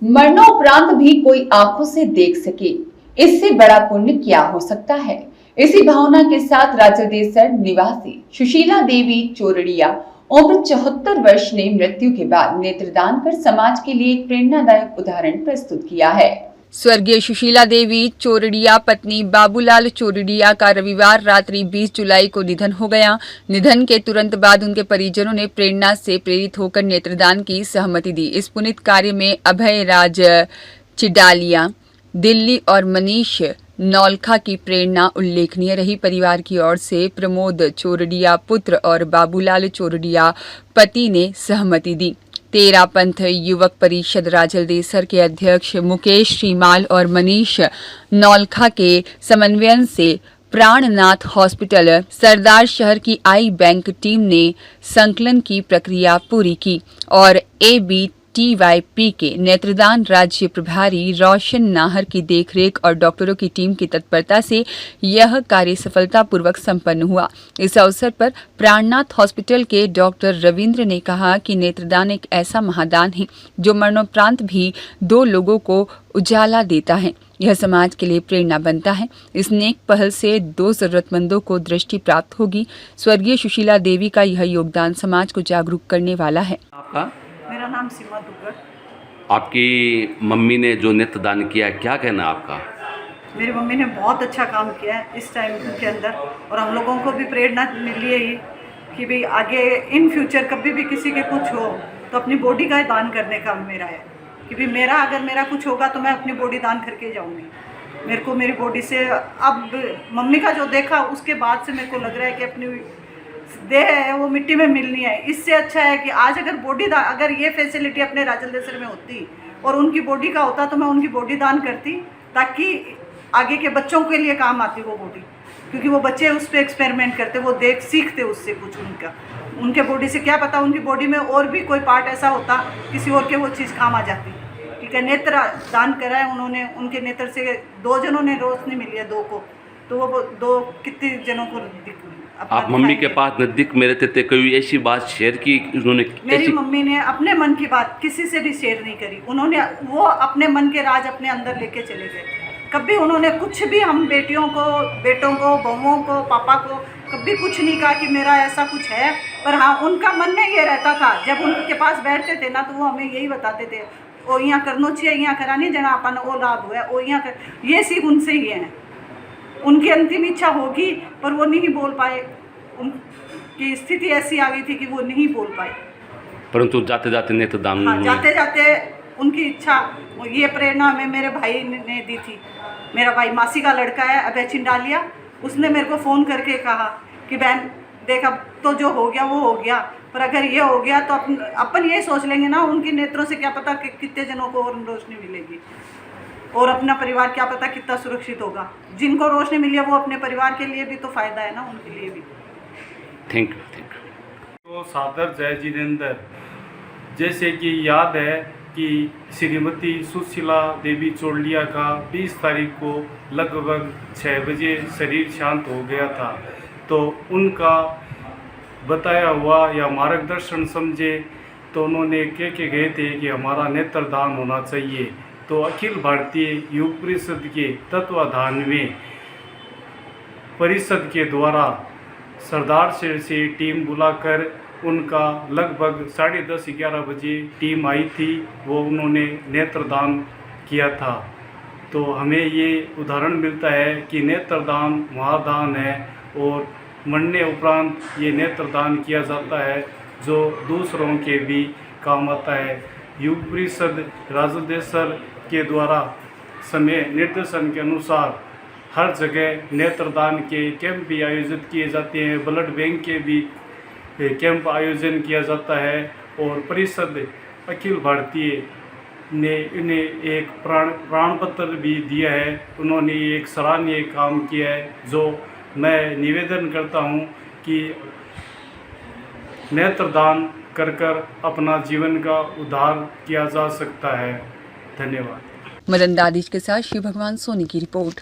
मरणोपरांत भी कोई आंखों से देख सके, इससे बड़ा पुण्य क्या हो सकता है। इसी भावना के साथ राजदेसर निवासी सुशीला देवी चोरड़िया उम्र 74 वर्ष ने मृत्यु के बाद नेत्रदान कर समाज के लिए एक प्रेरणादायक उदाहरण प्रस्तुत किया है। स्वर्गीय सुशीला देवी चोरड़िया पत्नी बाबूलाल चोरड़िया का रविवार रात्रि 20 जुलाई को निधन हो गया। निधन के तुरंत बाद उनके परिजनों ने प्रेरणा से प्रेरित होकर नेत्रदान की सहमति दी। इस पुनीत कार्य में अभय राज चिडालिया दिल्ली और मनीष नौलखा की प्रेरणा उल्लेखनीय रही। परिवार की ओर से प्रमोद चोरड़िया पुत्र और बाबूलाल चोरड़िया पति ने सहमति दी। तेरा पंथ युवक परिषद राजलदेसर के अध्यक्ष मुकेश श्रीमाल और मनीष नौलखा के समन्वयन से प्राणनाथ हॉस्पिटल सरदार शहर की आई बैंक टीम ने संकलन की प्रक्रिया पूरी की और ABTYP के नेत्रदान राज्य प्रभारी रोशन नाहर की देखरेख और डॉक्टरों की टीम की तत्परता से यह कार्य सफलतापूर्वक संपन्न हुआ। इस अवसर पर प्राणनाथ हॉस्पिटल के डॉक्टर रविंद्र ने कहा कि नेत्रदान एक ऐसा महादान है जो मरणोपरांत भी 2 लोगों को उजाला देता है। यह समाज के लिए प्रेरणा बनता है। इस नेक पहल से 2 जरूरतमंदों को दृष्टि प्राप्त होगी। स्वर्गीय सुशीला देवी का यह योगदान समाज को जागरूक करने वाला है। आपका? मेरा नाम सीमा दुग्गड़। आपकी मम्मी ने जो नेत्रदान किया, क्या कहना है आपका? मेरी मम्मी ने बहुत अच्छा काम किया है इस टाइम के अंदर, और हम लोगों को भी प्रेरणा मिली है ये कि भाई आगे इन फ्यूचर कभी भी किसी के कुछ हो तो अपनी बॉडी का दान करने का मेरा है कि भाई अगर मेरा कुछ होगा तो मैं अपनी बॉडी दान करके जाऊँगी। मेरे को मेरी बॉडी से अब मम्मी का जो देखा उसके बाद से मेरे को लग रहा है कि अपनी देह है वो मिट्टी में मिलनी है। इससे अच्छा है कि आज अगर ये फैसिलिटी अपने राजलदेसर में होती और उनकी बॉडी का होता तो मैं उनकी बॉडी दान करती, ताकि आगे के बच्चों के लिए काम आती वो बॉडी, क्योंकि वो बच्चे उस पर एक्सपेरिमेंट करते, वो सीखते उससे कुछ उनके बॉडी से। क्या पता उनकी बॉडी में और भी कोई पार्ट ऐसा होता किसी और के वो चीज़ काम आ जाती। ठीक है, नेत्र दान करा है उन्होंने, उनके नेत्र से 2 जनों ने रोशनी मिली है, 2 को, तो वो 2 कितने जनों को आप मम्मी के पास नज़दीक में रहते थे, कोई ऐसी बात शेयर की उन्होंने? मेरी मम्मी ने अपने मन की बात किसी से भी शेयर नहीं करी। वो अपने मन के राज अपने अंदर लेके चले गए। कभी उन्होंने कुछ भी हम बेटों को, बहुओं को, पापा को कभी कुछ नहीं कहा कि मेरा ऐसा कुछ है। पर हाँ, उनका मन में ये रहता था, जब उनके पास बैठते थे ना तो वो हमें यही बताते थे, ओ यहाँ करना चाहिए, यहाँ करानी जना अपन वो लाभ हुआ, ओ यहाँ कर। ये सीख उनसे ही है। उनकी अंतिम इच्छा होगी पर वो नहीं बोल पाए, उनकी स्थिति ऐसी आ गई थी कि वो नहीं बोल पाए। परंतु जाते जाते नेत्रदान, हाँ, जाते जाते उनकी इच्छा, ये प्रेरणा हमें मेरे भाई ने दी थी। मेरा भाई मासी का लड़का है अभय चिंडालिया, उसने मेरे को फ़ोन करके कहा कि बहन देख, अब तो जो हो गया वो हो गया, पर अगर ये हो गया तो अपन ये सोच लेंगे ना, उनकी नेत्रों से क्या पता कि कितने जनों को और रोशनी मिलेगी, और अपना परिवार क्या पता कितना सुरक्षित होगा। जिनको रोशनी मिली है वो अपने परिवार के लिए भी तो फ़ायदा है ना, उनके लिए भी। Thank you. तो सादर जय जिनेंद्र। जैसे कि याद है कि श्रीमती सुशीला देवी चोरड़िया का 20 तारीख को लगभग 6 बजे शरीर शांत हो गया था, तो उनका बताया हुआ या मार्गदर्शन समझे तो उन्होंने कह के गए थे कि हमारा नेत्रदान होना चाहिए। तो अखिल भारतीय युग परिषद के तत्वाधान में परिषद के द्वारा सरदार शहर से टीम बुलाकर उनका लगभग 10:30-11 बजे टीम आई थी, वो उन्होंने नेत्रदान किया था। तो हमें ये उदाहरण मिलता है कि नेत्रदान महादान है, और मरने उपरांत ये नेत्रदान किया जाता है जो दूसरों के भी काम आता है। युग परिषद राजलदेसर के द्वारा समय निर्देशन के अनुसार हर जगह नेत्रदान के कैंप भी आयोजित किए जाते हैं, ब्लड बैंक के भी कैंप आयोजन किया जाता है, और परिषद अखिल भारतीय ने इन्हें एक प्राण पत्र भी दिया है। उन्होंने एक सराहनीय काम किया है, जो मैं निवेदन करता हूं कि नेत्रदान कर अपना जीवन का उद्धार किया जा सकता है। धन्यवाद। मदन दादिश के साथ शिव भगवान सोनी की रिपोर्ट।